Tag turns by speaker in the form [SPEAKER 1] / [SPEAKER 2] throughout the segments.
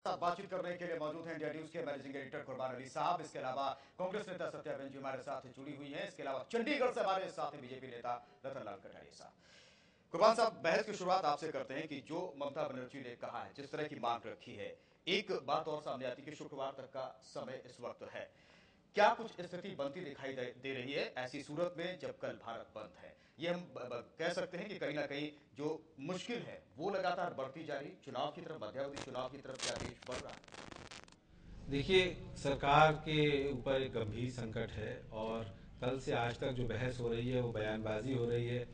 [SPEAKER 1] साथ बातचीत करने के लिए मौजूद हैं इंडिया न्यूज के मैनेजिंग एडिटर कुर्बान अली साहब। इसके अलावा कांग्रेस नेता सत्याबेन जी हमारे साथ जुड़ी हुई हैं। इसके अलावा चंडीगढ़ से हमारे साथ हैं बीजेपी नेता रतनलाल कटारिया साहब। कुर्बान साहब, बहस की शुरुआत आपसे करते हैं कि जो ममता बनर्जी ने कहा है, जिस तरह की मांग रखी है, एक बात और सामने आती है कि शुक्रवार तक का समय इस वक्त है। क्या कुछ स्थिति बनती दिखाई दे रही है ऐसी सूरत में जब कल भारत बंद है? ये हम कह सकते हैं कि कहीं ना कहीं जो मुश्किल है वो लगातार बढ़ती जा रही, चुनाव की तरफ, मध्यावधि चुनाव की तरफ क्या देश बढ़ रहा है?
[SPEAKER 2] देखिए, सरकार के ऊपर एक गंभीर संकट है और कल से आज तक जो बहस हो रही है वो बयानबाजी हो रही है।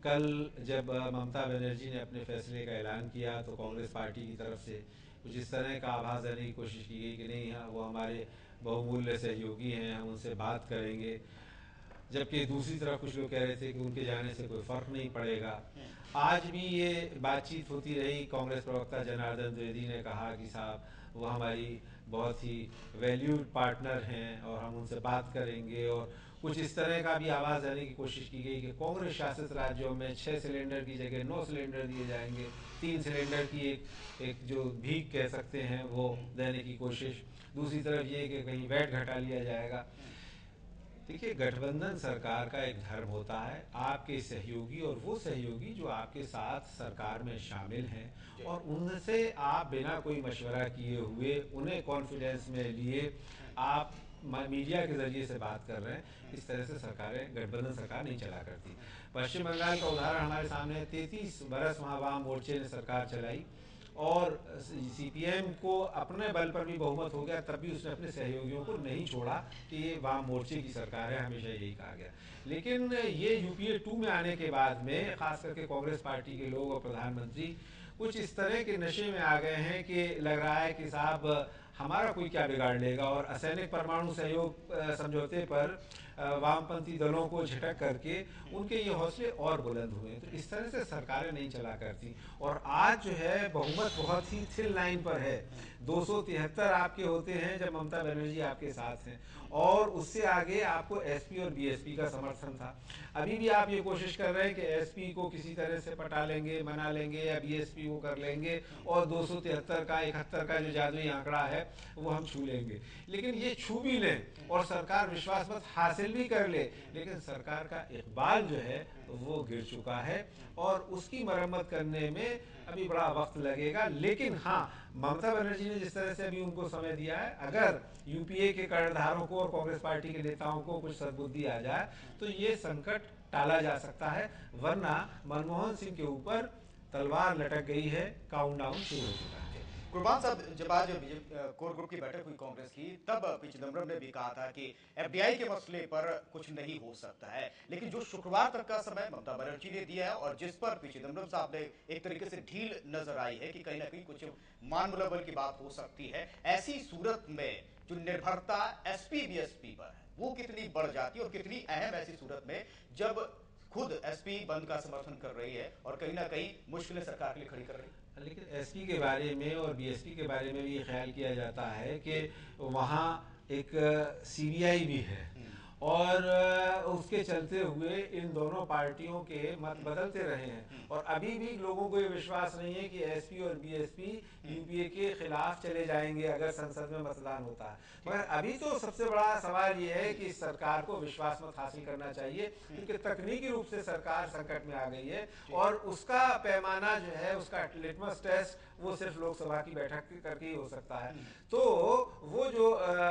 [SPEAKER 2] कल जब ममता बनर्जी ने अपने फैसले का ऐलान किया तो कांग्रेस पार्टी की तरफ से कुछ इस तरह का आभास देने की कोशिश की गई कि नहीं, हाँ, वो हमारे बहुमूल्य सहयोगी हैं, हम उनसे बात करेंगे। जबकि दूसरी तरफ कुछ लोग कह रहे थे कि उनके जाने से कोई फर्क नहीं पड़ेगा। आज भी ये बातचीत होती रही। कांग्रेस प्रवक्ता जनार्दन द्विवेदी ने कहा कि साहब, वो हमारी बहुत ही वैल्यूड पार्टनर हैं और हम उनसे बात करेंगे। और कुछ इस तरह का भी आवाज़ देने की कोशिश की गई कि कांग्रेस शासित राज्यों में 6 सिलेंडर की जगह 9 सिलेंडर दिए जाएंगे। 3 सिलेंडर की एक जो भीख कह सकते हैं वो देने की कोशिश। दूसरी तरफ ये कि कहीं वैट घटा लिया जाएगा। देखिए, गठबंधन सरकार का एक धर्म होता है, आपके सहयोगी और वो सहयोगी जो आपके साथ सरकार में शामिल हैं और उनसे आप बिना कोई मशवरा किए हुए उन्हें कॉन्फिडेंस में लिए आप मीडिया के जरिए से बात कर रहे हैं। इस तरह से सरकारें, गठबंधन सरकार नहीं चला करती। पश्चिम बंगाल का उदाहरण हमारे सामने है। 33 बरस वहाँ वाम मोर्चे ने सरकार चलाई और सीपीएम को अपने बल पर भी बहुमत हो गया, तब भी उसने अपने सहयोगियों को नहीं छोड़ा कि ये वाम मोर्चे की सरकार है, हमेशा यही कहा गया। लेकिन ये यूपीए 2 में आने के बाद में खास करके कांग्रेस पार्टी के लोग और प्रधानमंत्री कुछ इस तरह के नशे में आ गए हैं कि लग रहा है कि साहब हमारा कोई क्या बिगाड़ लेगा। और असैनिक परमाणु सहयोग समझौते पर वामपंथी दलों को झटक करके उनके ये हौसले और बुलंद हुए। तो इस तरह से सरकारें नहीं चला करती। और आज जो है बहुमत बहुत ही थिन लाइन पर है। 273 आपके होते हैं जब ममता बनर्जी आपके साथ हैं और उससे आगे आपको एसपी और बीएसपी का समर्थन था। अभी भी आप ये कोशिश कर रहे हैं कि एसपी को किसी तरह से पटा लेंगे, मना लेंगे या बीएसपी को कर लेंगे और 273 का 71 का जो जादुई आंकड़ा है वो हम छू लेंगे। लेकिन ये छू भी लें और सरकार विश्वास मत हासिल भी कर ले, लेकिन सरकार का इकबाल जो है वो गिर चुका है और उसकी मरम्मत करने में अभी बड़ा वक्त लगेगा। लेकिन हाँ, ममता बनर्जी ने जिस तरह से अभी उनको समय दिया है, अगर यूपीए के कर्णधारों को और कांग्रेस पार्टी के नेताओं को कुछ सद्बुद्धि आ जाए तो ये संकट टाला जा सकता है। वरना मनमोहन सिंह के ऊपर तलवार लटक गई है, काउंटडाउन शुरू हो चुका है।
[SPEAKER 1] कुर्बान साहब, जब आज कोर ग्रुप की बैठक हुई कांग्रेस की, तब पी चिदम्बरम ने भी कहा था कि एफडीआई के मसले पर कुछ नहीं हो सकता है। लेकिन जो शुक्रवार तक का समय ममता बनर्जी ने दिया है और जिस पर पी चिदम्बरम साहब ने एक तरीके से ढील नजर आई है कि कहीं ना कहीं कुछ मान मुलव्वल की बात हो सकती है, ऐसी सूरत में जो निर्भरता एसपी बीएसपी पर है वो कितनी बढ़ जाती है और कितनी अहम ऐसी सूरत में जब खुद एसपी बंद का समर्थन कर रही है और कहीं ना कहीं मुश्किलें सरकार के लिए खड़ी कर रही है?
[SPEAKER 2] लेकिन एसपी के बारे में और बीएसपी के बारे में भी ये ख्याल किया जाता है कि वहाँ एक सीबीआई भी है और उसके चलते हुए इन दोनों पार्टियों के मत बदलते रहे हैं। और अभी भी लोगों को ये विश्वास नहीं है कि एसपी और बीएसपी यूपीए के खिलाफ चले जाएंगे अगर संसद में मतदान होता है। मगर अभी तो सबसे बड़ा सवाल ये है कि सरकार को विश्वास मत हासिल करना चाहिए, क्योंकि तकनीकी रूप से सरकार संकट में आ गई है और उसका पैमाना जो है, उसका लिटमस टेस्ट वो सिर्फ लोकसभा की बैठक करके ही हो सकता है। तो वो जो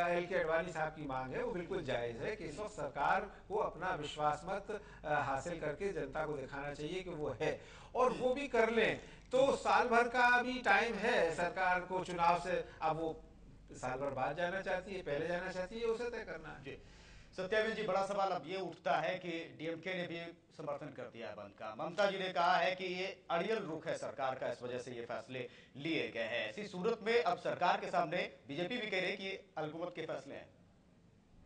[SPEAKER 2] एल के अडवाणी साहब की मांग है वो बिल्कुल जायज़ है कि इस वक्त सरकार को अपना विश्वास मत हासिल करके जनता को दिखाना चाहिए कि वो है, और वो भी कर लें। तो साल भर का भी टाइम है सरकार को चुनाव से। अब वो साल भर बाद जाना चाहती है, पहले जाना चाहती है, उसे तय करना है।
[SPEAKER 1] सत्यावेन जी, बड़ा सवाल अब ये उठता है कि डीएमके ने भी समर्थन कर दिया है बंद का। ममता जी ने कहा है कि ये अड़ियल रुख है सरकार का, इस वजह से ये फैसले लिए गए हैं। ऐसी सूरत में अब सरकार के सामने बीजेपी भी कह रही है कि ये अल्पमत के फैसले हैं।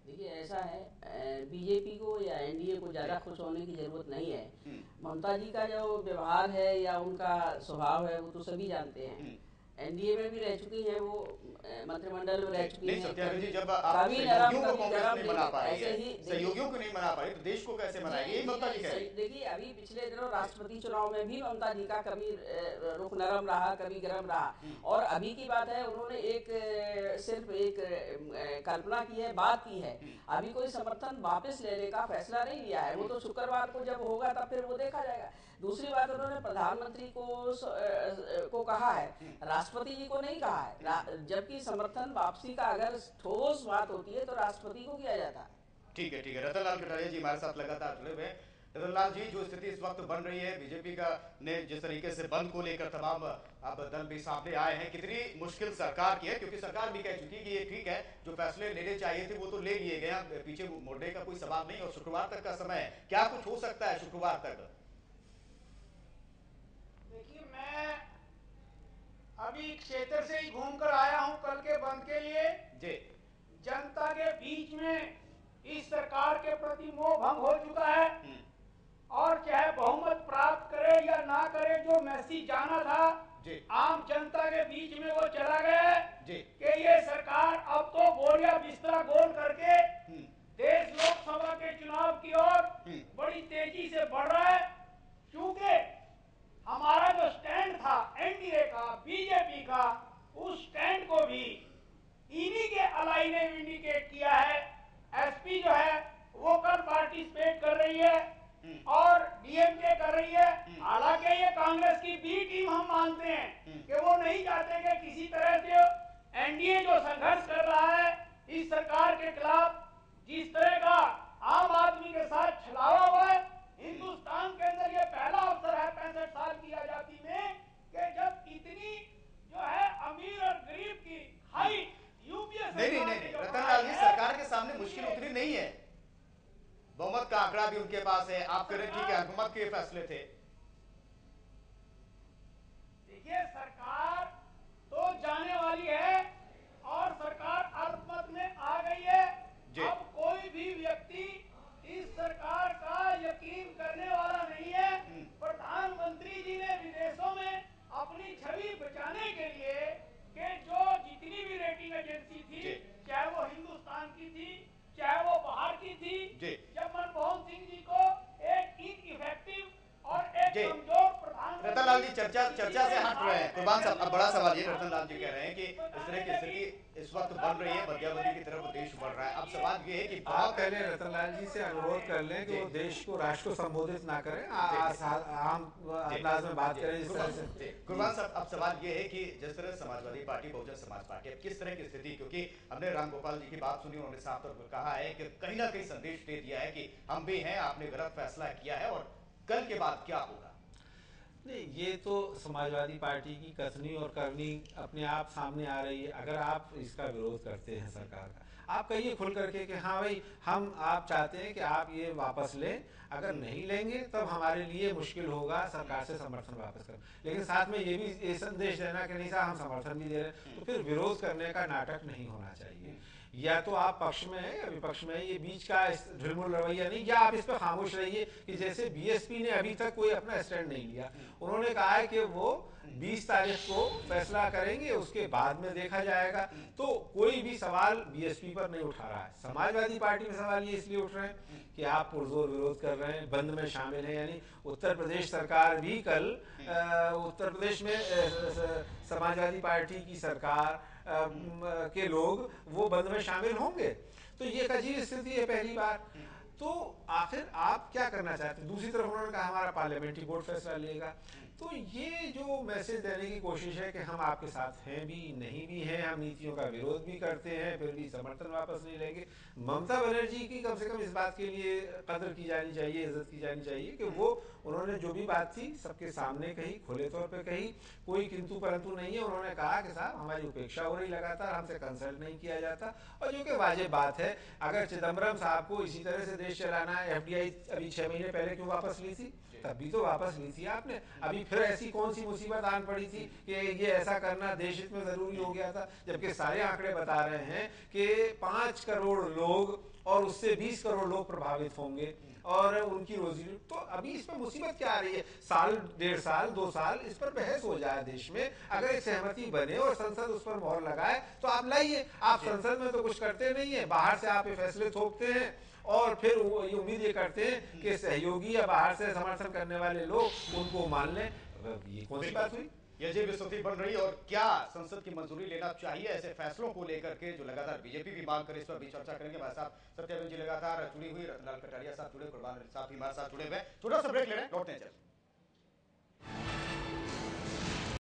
[SPEAKER 3] देखिए, ऐसा है, बीजेपी को या एनडीए को ज़्यादा खुश होने की ज़रूरत नहीं है। ममता जी का जो व्यवहार है या उनका स्वभाव है वो तो सभी जानते हैं। एनडीए में भी रह चुकी हैं, वो मंत्रिमंडल में रह चुकी
[SPEAKER 1] नहीं
[SPEAKER 3] हैं।
[SPEAKER 1] सत्याग्रह जी, जब आप
[SPEAKER 3] कभी
[SPEAKER 1] सहयोगियों
[SPEAKER 3] नरम
[SPEAKER 1] को
[SPEAKER 3] कभी
[SPEAKER 1] कांग्रेस
[SPEAKER 3] गरम,
[SPEAKER 1] नहीं बना पा रही
[SPEAKER 3] ऐसे ही
[SPEAKER 1] है, सहयोगियों को नहीं बना पा रही तो देश को कैसे बनाएगी, यही ममता जी कह रही है।
[SPEAKER 3] देखिए अभी पिछले दिनों राष्ट्रपति चुनाव में भी ममता जी का कभी रुख नरम रहा, कभी गरम रहा, और अभी की बात है उन्होंने सिर्फ एक कल्पना की है, बात की है, अभी कोई समर्थन वापस लेने का फैसला नहीं लिया है। वो तो शुक्रवार को जब होगा तब फिर वो देखा जाएगा। दूसरी बात, उन्होंने प्रधानमंत्री को कहा है, राष्ट्रपति जी को नहीं कहा है, जबकि समर्थन वापसी का अगर ठोस बात होती है तो राष्ट्रपति को किया जाता है।
[SPEAKER 1] ठीक है रतनलाल कटारिया जी हमारे साथ लगातार जुड़े हुए हैं। रतनलाल जी, जो स्थिति इस वक्त बन रही है, बीजेपी का ने जिस तरीके से बंद को लेकर तमाम अब दल भी सामने आए हैं, कितनी मुश्किल सरकार की है, क्योंकि सरकार भी कह चुकी है कि ये ठीक है, जो फैसले लेने चाहिए थे वो तो ले लिए गए, पीछे मुड़ने का कोई सवाल नहीं, और शुक्रवार तक का समय है, क्या कुछ हो सकता है शुक्रवार तक?
[SPEAKER 4] देखिए, मैं अभी क्षेत्र से ही घूमकर आया हूं कल के बंद के लिए
[SPEAKER 1] जी।
[SPEAKER 4] जनता के बीच में इस सरकार के प्रति मोह भंग हो चुका है, और चाहे बहुमत प्राप्त करे या ना करे, जो मैसेज जाना था
[SPEAKER 1] जी।
[SPEAKER 4] आम जनता के बीच में वो चला गया
[SPEAKER 1] जी।
[SPEAKER 4] कि ये सरकार अब तो बोरिया बिस्तरा गोल करके देश लोकसभा के चुनाव की ओर बड़ी तेजी से बढ़ रहा है। क्योंकि हमारा जो स्टैंड था एनडीए का, बीजेपी का, उस स्टैंड को भी इन्हीं के अलाई ने इंडिकेट किया है। एसपी जो है वो कल पार्टिसिपेट कर रही है और डीएमके कर रही है। हालांकि ये कांग्रेस की बी टीम हम मानते हैं कि वो नहीं चाहते कि किसी तरह से एनडीए जो संघर्ष कर रहा है इस सरकार के खिलाफ, जिस तरह का आम आदमी के साथ छलावा हुआ है, हिंदुस्तान के अंदर ये पहला अवसर है 65 साल की आजादी में कि जब इतनी जो है अमीर और गरीब की हाई यूपीए
[SPEAKER 1] नहीं रतनलाल जी, सरकार के सामने मुश्किल उतनी नहीं है, बहुमत का आंकड़ा भी उनके पास है, आप कह रहे हैं कि हुकूमत के फैसले थे।
[SPEAKER 4] देखिए, सरकार तो जाने वाली है और सरकार अल्पमत में आ गई है। अब कोई भी व्यक्ति इस सरकार का यकीन करने वाला नहीं है। प्रधानमंत्री जी ने विदेशों में अपनी छवि बचाने के लिए कि जो जितनी भी रेटिंग एजेंसी थी, चाहे वो हिंदुस्तान की थी चाहे वो बाहर की थी, जब मनमोहन सिंह जी को एक इनइफेक्टिव और एक कमजोर प्रधानमंत्री,
[SPEAKER 1] रतनलाल जी चर्चा से हट रहे हैं। कुर्बान साहब, अब बड़ा सवाल ये, रतनलाल जी कह रहे हैं कि इस तरह की स्थिति इस वक्त बन रही है, मध्यावधि की तरफ देश बढ़ रहा है। अब सवाल ये है कि
[SPEAKER 2] आप पहले रतनलाल जी से अनुरोध कर लें कि वो देश को, राष्ट्र को संबोधित ना करें, आम अंदाज में बात करें इस तरह से।
[SPEAKER 1] कुर्बान साहब, अब सवाल ये है कि जिस तरह समाजवादी पार्टी, बहुजन समाज पार्टी, अब किस तरह की स्थिति, क्योंकि हमने रामगोपाल जी की बात सुनी, उन्होंने साफ तौर पर कहा है कि कहीं ना कहीं संदेश दे दिया है कि हम भी हैं, आपने गलत फैसला किया है और कल के बाद क्या होगा।
[SPEAKER 2] नहीं, ये तो समाजवादी पार्टी की कथनी और करनी अपने आप सामने आ रही है। अगर आप इसका विरोध करते हैं सरकार का, आप कहिए खुल करके कि हाँ भाई, आप चाहते हैं कि आप ये वापस लें, अगर नहीं लेंगे तब हमारे लिए मुश्किल होगा सरकार से समर्थन वापस कर, लेकिन साथ में ये भी ये संदेश देना कि नहीं साहब हम समर्थन भी दे रहे हैं, तो फिर विरोध करने का नाटक नहीं होना चाहिए। या तो आप पक्ष में है या विपक्ष में है, ये बीच का ढिलमुल रवैया नहीं, या आप इस पर खामोश रहिए कि जैसे बीएसपी ने अभी तक कोई अपना स्टैंड नहीं लिया। उन्होंने कहा है कि वो 20 तारीख को फैसला करेंगे, उसके बाद में देखा जाएगा। तो कोई भी सवाल बीएसपी पर नहीं उठा रहा है। समाजवादी पार्टी में सवाल ये इसलिए उठ रहे हैं कि आप पुरजोर विरोध कर रहे हैं, बंद में शामिल हैं। यानी उत्तर प्रदेश सरकार भी कल, उत्तर प्रदेश में समाजवादी पार्टी की सरकार के लोग वो बंद में शामिल होंगे, तो ये एक अजीब स्थिति है पहली बार। तो आखिर आप क्या करना चाहते हैं? दूसरी तरफ उन्होंने कहा हमारा पार्लियामेंट्री बोर्ड फैसला लेगा। तो ये जो मैसेज देने की कोशिश है कि हम आपके साथ हैं भी नहीं भी हैं, हम नीतियों का विरोध भी करते हैं, फिर भी समर्थन वापस नहीं लेंगे। ममता बनर्जी की कम से कम इस बात के लिए कदर की जानी चाहिए, इज्जत की जानी चाहिए कि वो, उन्होंने जो भी बात थी सबके सामने कही, खुले तौर पे कही, कोई किंतु परंतु नहीं है। उन्होंने कहा कि साहब हमारी उपेक्षा हो रही लगातार, हमसे कंसल्ट नहीं किया जाता, और जो कि वाजिब बात है। अगर चिदम्बरम साहब को इसी तरह से देश चलाना है, एफडीआई अभी 6 महीने पहले क्यों वापस ली थी? तब भी तो वापस ली थी आपने। अभी फिर ऐसी कौन सी मुसीबत आन पड़ी थी कि ये ऐसा करना देश हित में जरूरी हो गया था? जबकि सारे आंकड़े बता रहे हैं कि 5 करोड़ लोग और उससे 20 करोड़ लोग प्रभावित होंगे और उनकी रोजी। तो अभी इसमें मुसीबत क्या आ रही है? साल, 1.5 साल, 2 साल इस पर बहस हो जाए देश में, अगर एक सहमति बने और संसद उस पर मोहर लगाए तो आप लाइए। आप संसद में तो कुछ करते नहीं है, बाहर से आप ये फैसले थोपते हैं और फिर वो ये उम्मीद ये करते हैं कि सहयोगी या बाहर से समर्थन करने वाले लोग उनको मान लें। ये कौन सी बात हुई?
[SPEAKER 1] ये अजीब स्थिति बन रही है। और क्या संसद की मंजूरी लेना चाहिए ऐसे फैसलों को लेकर के जो लगातार बीजेपी भी मांग करे, इस पर भी चर्चा करेंगे। हमारे साथ सत्याबेन जी लगातार जुड़ी हुई, रतनलाल कटारिया साहब जुड़े, कुर्बान साहब भी हमारे साथ जुड़े हुए। छोटा सा ब्रेक ले रहे हैं, लौटते हैं जल्द।